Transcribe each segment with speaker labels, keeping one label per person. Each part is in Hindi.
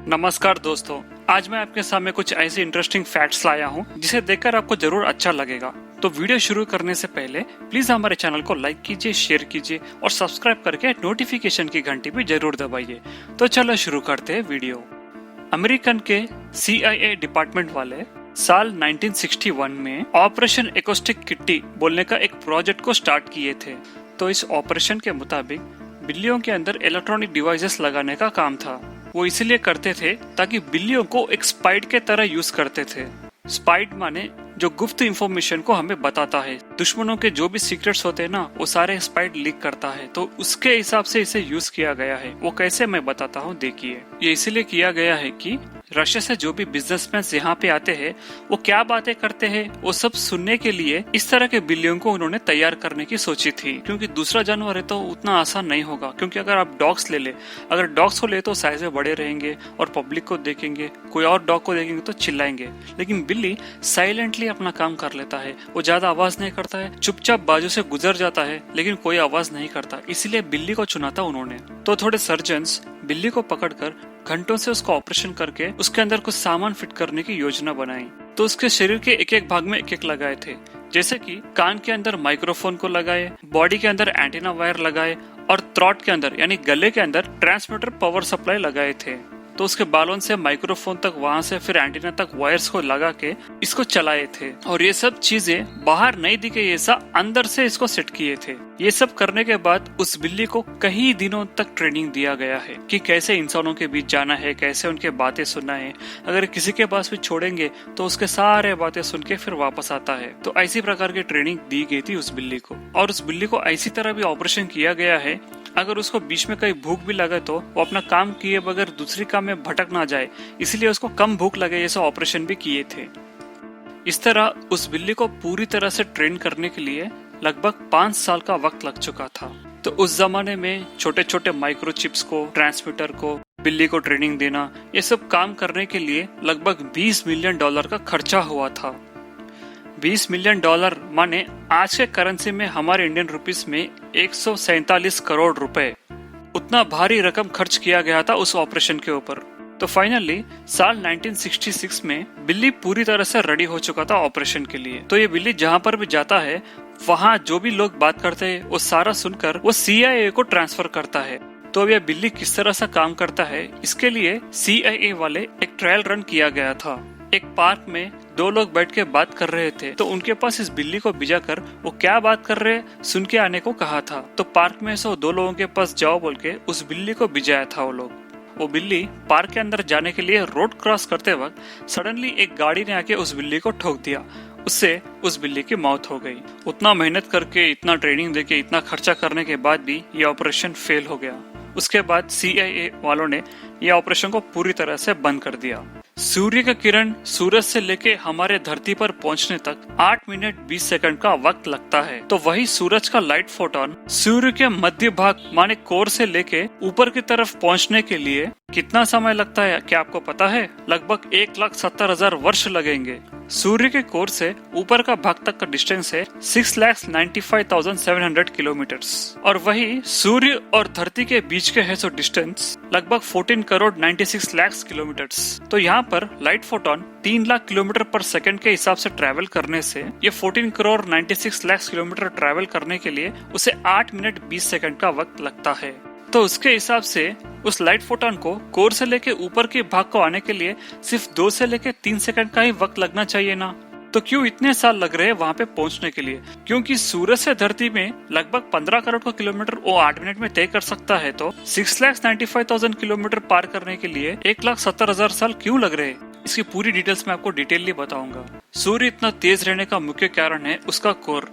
Speaker 1: नमस्कार दोस्तों, आज मैं आपके सामने कुछ ऐसे इंटरेस्टिंग फैक्ट्स लाया हूँ जिसे देखकर आपको जरूर अच्छा लगेगा। तो वीडियो शुरू करने से पहले प्लीज हमारे चैनल को लाइक कीजिए, शेयर कीजिए और सब्सक्राइब करके नोटिफिकेशन की घंटी भी जरूर दबाइए। तो चलो शुरू करते हैं वीडियो। अमेरिकन के CIA डिपार्टमेंट वाले साल 1961 में ऑपरेशन एकोस्टिक किट्टी बोलने का एक प्रोजेक्ट को स्टार्ट किए थे। तो इस ऑपरेशन के मुताबिक बिल्लियों के अंदर इलेक्ट्रॉनिक डिवाइसेस लगाने का काम था। वो इसलिए करते थे ताकि बिल्लियों को एक स्पाइड के तरह यूज करते थे। स्पाइड माने जो गुप्त इंफॉर्मेशन को हमें बताता है। दुश्मनों के जो भी सीक्रेट्स होते हैं ना, वो सारे स्पाइड लीक करता है। तो उसके हिसाब से इसे यूज किया गया है। वो कैसे, मैं बताता हूँ, देखिए। ये इसलिए किया गया है कि रशिया से जो भी बिजनेसमैन यहाँ पे आते हैं, वो क्या बातें करते हैं, वो सब सुनने के लिए इस तरह के बिल्लियों को उन्होंने तैयार करने की सोची थी। क्योंकि दूसरा जानवर है तो उतना आसान नहीं होगा। क्योंकि अगर आप डॉग्स ले ले, अगर डॉग्स को ले तो साइज में बड़े रहेंगे और पब्लिक को देखेंगे, कोई और डॉग को देखेंगे तो चिल्लाएंगे। लेकिन बिल्ली साइलेंटली अपना काम कर लेता है। वो ज्यादा आवाज नहीं करता है, चुपचाप बाजू से गुजर जाता है, लेकिन कोई आवाज नहीं करता। इसलिए बिल्ली को चुना था उन्होंने। तो थोड़े सर्जन्स बिल्ली को पकड़कर घंटों से उसका ऑपरेशन करके उसके अंदर कुछ सामान फिट करने की योजना बनाई। तो उसके शरीर के एक एक भाग में एक एक लगाए थे। जैसे कि कान के अंदर माइक्रोफोन को लगाए, बॉडी के अंदर एंटीना वायर लगाए और थ्रोट के अंदर यानी गले के अंदर ट्रांसमीटर पावर सप्लाई लगाए थे। तो उसके बालों से माइक्रोफोन तक, वहां से फिर एंटीना तक वायर्स को लगा के इसको चलाए थे। और ये सब चीजें बाहर नहीं दिखे, ऐसा अंदर से इसको सेट किए थे। ये सब करने के बाद उस बिल्ली को कई दिनों तक ट्रेनिंग दिया गया है कि कैसे इंसानों के बीच जाना है, कैसे उनके बातें सुनना है। अगर किसी के पास भी छोड़ेंगे तो उसके सारे बातें सुन के फिर वापस आता है। तो ऐसी प्रकार की ट्रेनिंग दी गई थी उस बिल्ली को। और उस बिल्ली को ऐसी तरह भी ऑपरेशन किया गया है, अगर उसको बीच में कहीं भूख भी लगे तो वो अपना काम किए बगैर दूसरी काम में भटक ना जाए, इसलिए उसको कम भूख लगे जैसे ऑपरेशन भी किए थे। इस तरह उस बिल्ली को पूरी तरह से ट्रेन करने के लिए लगभग 5 साल का वक्त लग चुका था। तो उस जमाने में छोटे छोटे माइक्रोचिप्स को, ट्रांसमीटर को, बिल्ली को ट्रेनिंग देना, ये सब काम करने के लिए लगभग $20 मिलियन का खर्चा हुआ था। $20 मिलियन माने आज के करेंसी में हमारे इंडियन रुपीस में 147 करोड़ रुपए। उतना भारी रकम खर्च किया गया था उस ऑपरेशन के ऊपर। तो फाइनली साल 1966 में बिल्ली पूरी तरह से रेडी हो चुका था ऑपरेशन के लिए। तो ये बिल्ली जहाँ पर भी जाता है, वहाँ जो भी लोग बात करते हैं वो सारा सुनकर वो CIA को ट्रांसफर करता है। तो अब यह बिल्ली किस तरह से काम करता है, इसके लिए CIA वाले एक ट्रायल रन किया गया था। एक पार्क में 2 लोग बैठ के बात कर रहे थे। तो उनके पास इस बिल्ली को भिजा कर वो क्या बात कर रहे सुन के आने को कहा था। तो पार्क में से 2 लोगों के पास जाओ बोल के उस बिल्ली को भिजाया था वो लोग। वो बिल्ली पार्क के अंदर जाने के लिए रोड क्रॉस करते वक्त सडनली एक गाड़ी ने आके उस बिल्ली को ठोक दिया। उससे उस बिल्ली की मौत हो गई। उतना मेहनत करके, इतना ट्रेनिंग देके, इतना खर्चा करने के बाद भी ये ऑपरेशन फेल हो गया। उसके बाद CIA वालों ने ये ऑपरेशन को पूरी तरह से बंद कर दिया। सूर्य का किरण सूरज से लेके हमारे धरती पर पहुंचने तक 8 मिनट 20 सेकंड का वक्त लगता है। तो वही सूरज का लाइट फोटोन सूर्य के मध्य भाग माने कोर से लेके ऊपर की तरफ पहुंचने के लिए कितना समय लगता है, क्या आपको पता है? लगभग 1,70,000 वर्ष लगेंगे। सूर्य के कोर से ऊपर का भाग तक का डिस्टेंस है 6,95,700 किलोमीटर्स। और वही सूर्य और धरती के बीच के है सो डिस्टेंस लगभग 14 करोड़ 96 लाख किलोमीटर्स। तो यहाँ पर लाइट फोटोन 3 लाख किलोमीटर पर सेकंड के हिसाब से ट्रैवल करने से ये 14 करोड़ 96 लाख किलोमीटर ट्रैवल करने के लिए उसे 8 मिनट 20 सेकंड का वक्त लगता है। तो उसके हिसाब से उस लाइट फोटोन को कोर से लेके ऊपर के भाग को आने के लिए सिर्फ 2 से लेके 3 सेकंड का ही वक्त लगना चाहिए ना। तो क्यों इतने साल लग रहे हैं वहाँ पे पहुँचने के लिए? क्योंकि सूरज से धरती में लगभग 15 करोड़ का किलोमीटर वो 8 मिनट में तय कर सकता है। तो 6,95,000 किलोमीटर पार करने के लिए 1,70,000 साल क्यों लग रहे हैं? इसकी पूरी डिटेल्स मैं आपको डिटेलली बताऊंगा। सूर्य इतना तेज रहने का मुख्य कारण है उसका कोर।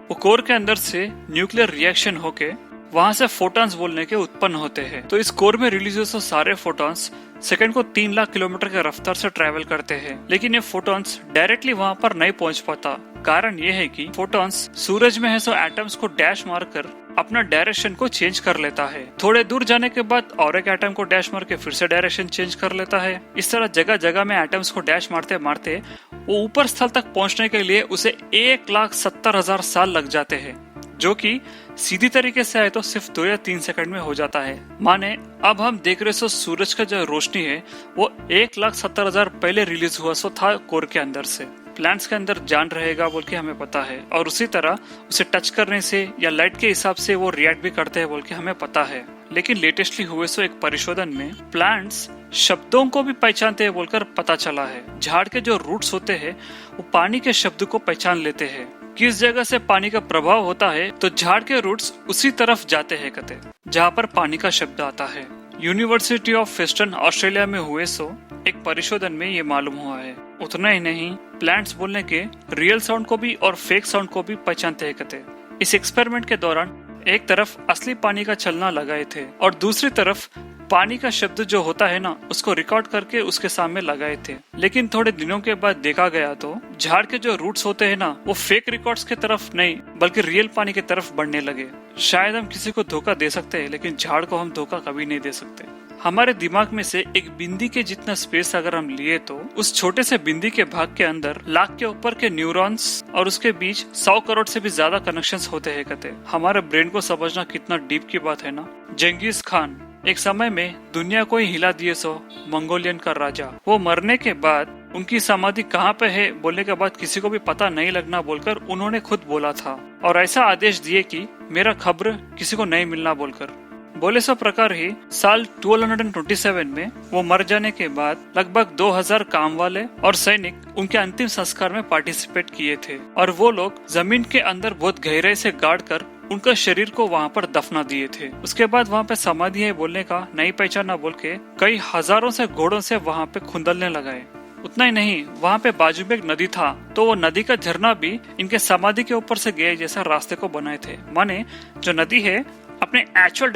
Speaker 1: वो कोर के अंदर से न्यूक्लियर रिएक्शन होके वहाँ से फोटॉन्स बोलने के उत्पन्न होते हैं। तो इस कोर में रिलीज हुए सारे फोटॉन्स सेकंड को 3 लाख किलोमीटर के रफ्तार से ट्रैवल करते हैं। लेकिन ये फोटॉन्स डायरेक्टली वहाँ पर नहीं पहुँच पाता। कारण ये है कि फोटॉन्स सूरज में है सो एटम्स को डैश मारकर अपना डायरेक्शन को चेंज कर लेता है। थोड़े दूर जाने के बाद और एक एटम को डैश मार के फिर से डायरेक्शन चेंज कर लेता है। इस तरह जगह जगह में एटम्स को डैश मारते मारते वो ऊपर स्थल तक पहुँचने के लिए उसे 1,70,000 साल लग जाते हैं, जो कि सीधी तरीके से आए तो सिर्फ 2 या 3 सेकंड में हो जाता है। माने अब हम देख रहे सो सूरज का जो रोशनी है वो 1,70,000 पहले रिलीज हुआ सो था कोर के अंदर से। प्लांट्स के अंदर जान रहेगा बोल के हमें पता है, और उसी तरह उसे टच करने से या लाइट के हिसाब से वो रिएक्ट भी करते हैं बोल के हमें पता है। लेकिन लेटेस्टली हुए सो एक परिशोधन में प्लांट्स शब्दों को भी पहचानते हैं बोलकर पता चला है। झाड़ के जो रूट्स होते हैं वो पानी के शब्द को पहचान लेते हैं। किस जगह से पानी का प्रभाव होता है तो झाड़ के रूट्स उसी तरफ जाते हैं कते जहाँ पर पानी का शब्द आता है। यूनिवर्सिटी ऑफ वेस्टर्न ऑस्ट्रेलिया में हुए सो एक परिशोधन में ये मालूम हुआ है। उतना ही नहीं, प्लांट्स बोलने के रियल साउंड को भी और फेक साउंड को भी पहचानते हैं कते। इस एक्सपेरिमेंट के दौरान एक तरफ असली पानी का चलना लगाए थे और दूसरी तरफ पानी का शब्द जो होता है ना उसको रिकॉर्ड करके उसके सामने लगाए थे। लेकिन थोड़े दिनों के बाद देखा गया तो झाड़ के जो रूट्स होते हैं ना वो फेक रिकॉर्ड्स की तरफ नहीं बल्कि रियल पानी की तरफ बढ़ने लगे। शायद हम किसी को धोखा दे सकते हैं लेकिन झाड़ को हम धोखा कभी नहीं दे सकते। हमारे दिमाग में से एक बिंदी के जितना स्पेस अगर हम लिए तो उस छोटे से बिंदी के भाग के अंदर लाख के ऊपर के न्यूरॉन्स और उसके बीच 100 करोड़ से भी ज्यादा कनेक्शंस होते हैं कहते। हमारे ब्रेन को समझना कितना डीप की बात है ना। जेंगिस खान एक समय में दुनिया को ही हिला दिए सो मंगोलियन का राजा। वो मरने के बाद उनकी समाधि कहाँ पे है बोलने के बाद किसी को भी पता नहीं लगना बोलकर उन्होंने खुद बोला था, और ऐसा आदेश दिए कि मेरा खबर किसी को नहीं मिलना बोलकर। बोले सो प्रकार ही साल 1227 में वो मर जाने के बाद लगभग 2000 काम वाले और सैनिक उनके अंतिम संस्कार में पार्टिसिपेट किए थे, और वो लोग जमीन के अंदर बहुत गहराई से गाड़ कर उनका शरीर को वहाँ पर दफना दिए थे। उसके बाद वहाँ पे समाधि है बोलने का नहीं पहचाना बोल के कई हजारों से घोड़ों से वहाँ पे खुंदलने लगाए। उतना ही नहीं, वहाँ पे बाजू में एक नदी था तो वो नदी का झरना भी इनके समाधि के ऊपर से गए जैसा रास्ते को बनाए थे। माने जो नदी है अपने एक्चुअल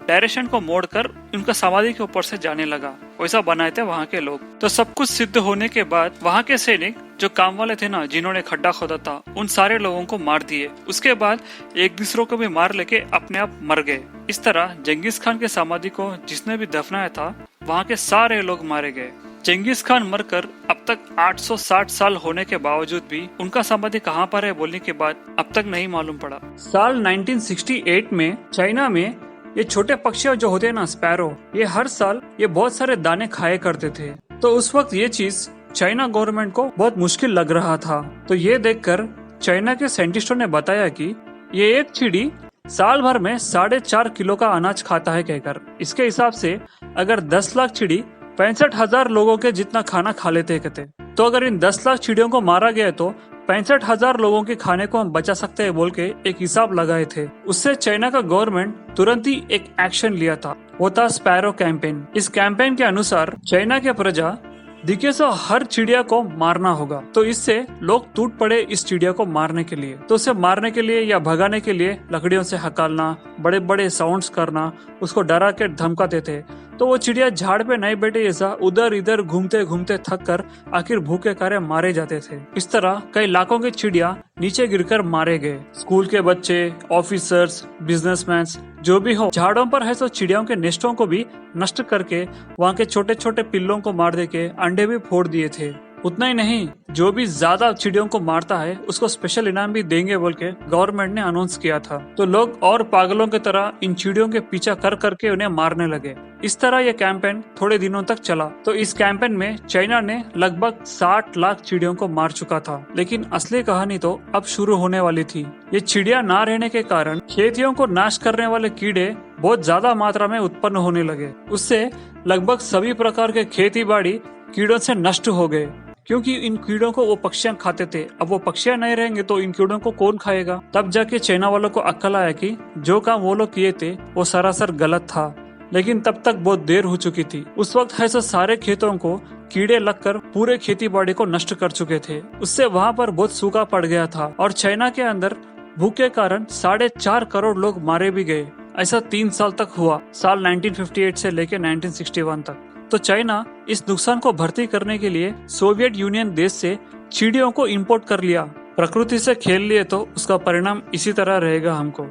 Speaker 1: डायरेक्शन को मोड़कर उनका समाधि के ऊपर से जाने लगा, वैसा बनाए थे वहाँ के लोग। तो सब कुछ सिद्ध होने के बाद वहाँ के सैनिक जो काम वाले थे ना जिन्होंने खड्डा खोदा था उन सारे लोगों को मार दिए। उसके बाद एक दूसरों को भी मार लेके अपने आप मर गए। इस तरह जेंगिस खान के समाधि को जिसने भी दफनाया था वहाँ के सारे लोग मारे गए। जेंगिस खान मरकर अब तक 860 साल होने के बावजूद भी उनका समाधि कहाँ पर है बोलने के बाद अब तक नहीं मालूम पड़ा। साल 1968 में चाइना में ये छोटे पक्षी जो होते हैं ना स्पैरो, ये हर साल ये बहुत सारे दाने खाए करते थे। तो उस वक्त ये चीज चाइना गवर्नमेंट को बहुत मुश्किल लग रहा था। तो ये देखकर चाइना के साइंटिस्टों ने बताया कि ये एक चिड़ी साल भर में 4.5 किलो का अनाज खाता है कहकर। इसके हिसाब से अगर 10 लाख चिड़ी 65,000 लोगों के जितना खाना खा लेते कहते। तो अगर इन 10 लाख चिड़ियों को मारा गया तो 65,000 लोगों के खाने को हम बचा सकते हैं बोल के एक हिसाब लगाए थे। उससे चाइना का गवर्नमेंट तुरंत ही एक एक्शन लिया था, वो था स्पैरो कैंपेन। इस कैंपेन के अनुसार चाइना के प्रजा दिखे सो हर चिड़िया को मारना होगा। तो इससे लोग टूट पड़े इस चिड़िया को मारने के लिए। तो उसे मारने के लिए या भगाने के लिए लकड़ियों से हकालना, बड़े बड़े साउंड्स करना, उसको डरा के धमकाते थे। तो वो चिड़िया झाड़ पे नहीं बैठे जैसा उधर इधर घूमते घूमते थक कर आखिर भूखे कार्य मारे जाते थे। इस तरह कई लाखों के चिड़िया नीचे गिरकर मारे गए। स्कूल के बच्चे, ऑफिसर्स, बिजनेसमैन जो भी हो, झाड़ों पर है तो चिड़ियों के नेस्टों को भी नष्ट करके वहाँ के छोटे छोटे पिल्लों को मार दे के अंडे भी फोड़ दिए थे। उतना ही नहीं, जो भी ज्यादा चिड़ियों को मारता है उसको स्पेशल इनाम भी देंगे बोल के गवर्नमेंट ने अनाउंस किया था। तो लोग और पागलों की तरह इन चिड़ियों के पीछा कर करके उन्हें मारने लगे। इस तरह यह कैंपेन थोड़े दिनों तक चला। तो इस कैंपेन में चाइना ने लगभग 60 लाख चिड़ियों को मार चुका था। लेकिन असली कहानी तो अब शुरू होने वाली थी। ये चिड़िया ना रहने के कारण खेतियों को नाश करने वाले कीड़े बहुत ज्यादा मात्रा में उत्पन्न होने लगे। उससे लगभग सभी प्रकार के खेती बाड़ी कीड़ों से नष्ट हो गए, क्योंकि इन कीड़ों को वो पक्षियां खाते थे। अब वो पक्षियां नहीं रहेंगे तो इन कीड़ों को कौन खाएगा। तब जाके चाइना वालों को अक्ल आया कि जो काम वो लोग किए थे वो सरासर गलत था। लेकिन तब तक बहुत देर हो चुकी थी। उस वक्त ऐसे सारे खेतों को कीड़े लगकर पूरे खेती बाड़ी को नष्ट कर चुके थे। उससे वहाँ पर बहुत सूखा पड़ गया था और चाइना के अंदर भूख के कारण 4.5 करोड़ लोग मारे भी गए। ऐसा 3 साल तक हुआ, साल 1958 से लेकर 1961 तक। तो चाइना इस नुकसान को भर्ती करने के लिए सोवियत यूनियन देश से चिड़ियों को इंपोर्ट कर लिया। प्रकृति से खेल लिए तो उसका परिणाम इसी तरह रहेगा हमको।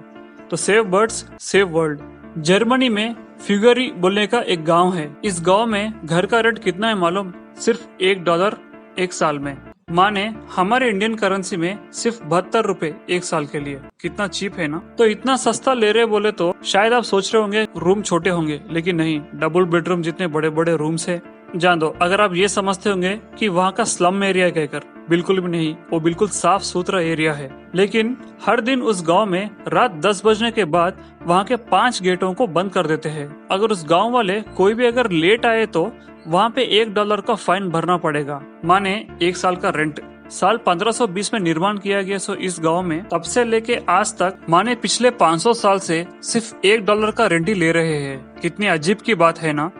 Speaker 1: तो save birds save world. Germany में फ्यूगरी बोलने का एक गांव है। इस गांव में घर का रेंट कितना है मालूम? सिर्फ $1 एक साल में। माने हमारे इंडियन करेंसी में सिर्फ 72 रुपए एक साल के लिए। कितना चीप है ना। तो इतना सस्ता ले रहे बोले तो शायद आप सोच रहे होंगे रूम छोटे होंगे, लेकिन नहीं, डबल बेडरूम जितने बड़े बड़े रूम्स है। जान दो, अगर आप ये समझते होंगे कि वहाँ का स्लम एरिया कहकर, बिल्कुल भी नहीं, वो बिल्कुल साफ सुथरा एरिया है। लेकिन हर दिन उस गांव में रात 10 बजने के बाद वहाँ के 5 गेटों को बंद कर देते हैं। अगर उस गांव वाले कोई भी अगर लेट आए तो वहाँ पे $1 का फाइन भरना पड़ेगा। माने 1 साल का रेंट। साल 1520 में निर्माण किया गया सो इस गांव में तब से लेके आज तक माने पिछले 500 साल से सिर्फ $1 का रेंट ही ले रहे हैं। कितनी अजीब की बात है ना।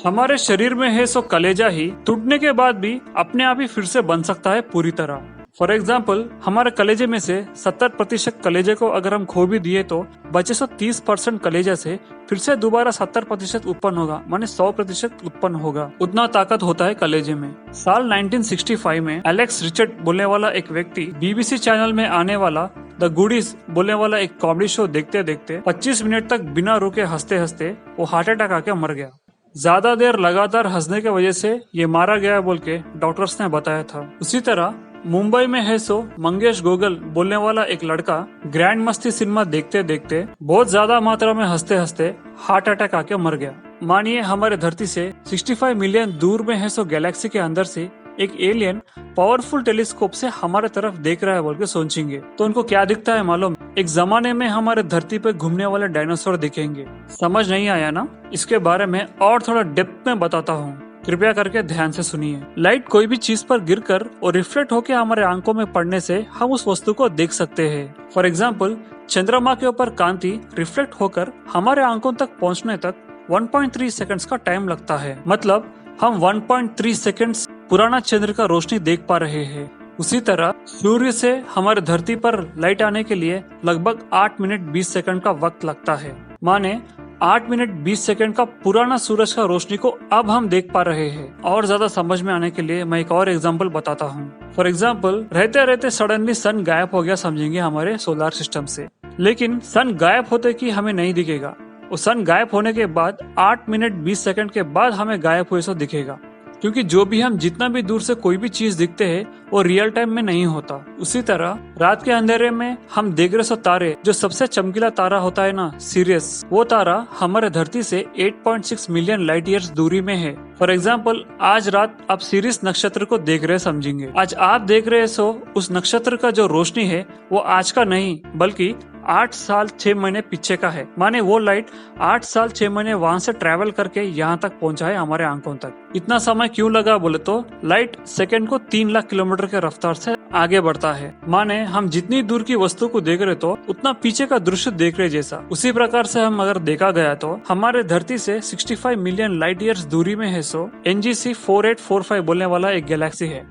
Speaker 1: हमारे शरीर में है सो कलेजा ही टूटने के बाद भी अपने आप ही फिर से बन सकता है पूरी तरह। फॉर एग्जाम्पल, हमारे कलेजे में से 70% कलेजे को अगर हम खो भी दिए तो बचे सो 30% कलेजे से फिर से दोबारा 70% उत्पन्न होगा, माने 100% उत्पन्न होगा। उतना ताकत होता है कलेजे में। साल 1965 में एलेक्स रिचर्ड बोलने वाला एक व्यक्ति BBC चैनल में आने वाला द गुडीज बोलने वाला एक कॉमेडी शो देखते देखते 25 मिनट तक बिना रुके हंसते हंसते वो हार्ट अटैक आके मर गया। ज्यादा देर लगातार हंसने की वजह से ये मारा गया बोल के डॉक्टर्स ने बताया था। उसी तरह मुंबई में है सो मंगेश गोगल बोलने वाला एक लड़का ग्रैंड मस्ती सिनेमा देखते देखते बहुत ज्यादा मात्रा में हंसते हंसते हार्ट अटैक आके मर गया। मानिए हमारे धरती से 65 मिलियन दूर में है सो गैलेक्सी के अंदर से एक एलियन पावरफुल टेलीस्कोप से हमारे तरफ देख रहा है बोल के सोचेंगे तो उनको क्या दिखता है मालूम? एक जमाने में हमारे धरती पे घूमने वाले डायनासोर दिखेंगे। समझ नहीं आया ना? इसके बारे में और थोड़ा डेप्थ में बताता हूँ, कृपया करके ध्यान से सुनिए। लाइट कोई भी चीज पर गिरकर और रिफ्लेक्ट होकर हमारे आंखों में पड़ने से हम उस वस्तु को देख सकते हैं। फॉर एग्जाम्पल, चंद्रमा के ऊपर कांति रिफ्लेक्ट होकर हमारे आंखों तक पहुंचने तक 1.3 सेकंड्स का टाइम लगता है। मतलब हम 1.3 सेकंड्स पुराना चंद्र का रोशनी देख पा रहे हैं। उसी तरह सूर्य से हमारे धरती पर लाइट आने के लिए लगभग 8 मिनट 20 सेकंड का वक्त लगता है। माने 8 मिनट 20 सेकंड का पुराना सूरज का रोशनी को अब हम देख पा रहे हैं। और ज्यादा समझ में आने के लिए मैं एक और एग्जांपल बताता हूँ। फॉर एग्जांपल, रहते रहते सडनली सन गायब हो गया समझेंगे हमारे सोलर सिस्टम से। लेकिन सन गायब होते कि हमें नहीं दिखेगा, वो सन गायब होने के बाद 8 मिनट 20 सेकंड के बाद हमें गायब हुए सो दिखेगा। क्योंकि जो भी हम जितना भी दूर से कोई भी चीज दिखते हैं वो रियल टाइम में नहीं होता। उसी तरह रात के अंधेरे में हम देख रहे सो तारे, जो सबसे चमकीला तारा होता है ना, सिरियस, वो तारा हमारे धरती से 8.6 मिलियन लाइट ईयर्स दूरी में है। फॉर एग्जाम्पल, आज रात आप सिरियस नक्षत्र को देख रहे समझेंगे। आज आप देख रहे सो उस नक्षत्र का जो रोशनी है वो आज का नहीं बल्कि 8 साल 6 महीने पीछे का है। माने वो लाइट 8 साल 6 महीने वहाँ से ट्रेवल करके यहाँ तक पहुँचा है हमारे आंखों तक। इतना समय क्यों लगा बोले तो लाइट सेकंड को 3 लाख किलोमीटर के रफ्तार से आगे बढ़ता है। माने हम जितनी दूर की वस्तु को देख रहे तो उतना पीछे का दृश्य देख रहे जैसा। उसी प्रकार से हम अगर देखा गया तो हमारे धरती से 65 मिलियन लाइट ईयर्स दूरी में है सो NGC 4845 बोलने वाला एक गैलेक्सी है।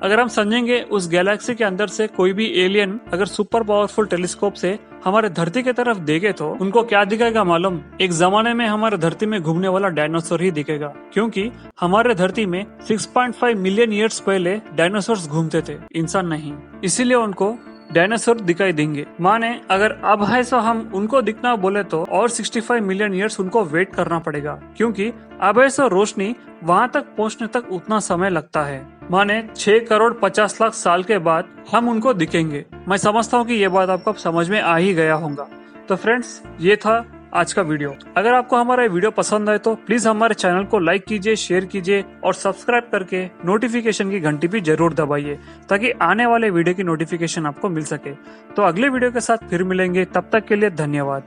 Speaker 1: अगर हम समझेंगे उस गैलेक्सी के अंदर से कोई भी एलियन अगर सुपर पावरफुल टेलीस्कोप से हमारे धरती की तरफ देखे तो उनको क्या दिखेगा मालूम? एक जमाने में हमारे धरती में घूमने वाला डायनासोर ही दिखेगा। क्योंकि हमारे धरती में 6.5 मिलियन ईयर्स पहले डायनासोर्स घूमते थे, इंसान नहीं। इसीलिए उनको डायनासोर दिखाई देंगे। माने अगर अब है सो हम उनको दिखना बोले तो और 65 मिलियन ईयर्स उनको वेट करना पड़ेगा। क्योंकि अब है सो रोशनी वहाँ तक पहुँचने तक उतना समय लगता है। माने 6 करोड़ 50 लाख साल के बाद हम उनको दिखेंगे। मैं समझता हूँ कि ये बात आपको समझ में आ ही गया होगा। तो फ्रेंड्स, ये था आज का वीडियो। अगर आपको हमारा वीडियो पसंद आए तो प्लीज हमारे चैनल को लाइक कीजिए, शेयर कीजिए और सब्सक्राइब करके नोटिफिकेशन की घंटी भी जरूर दबाइए ताकि आने वाले वीडियो की नोटिफिकेशन आपको मिल सके। तो अगले वीडियो के साथ फिर मिलेंगे, तब तक के लिए धन्यवाद।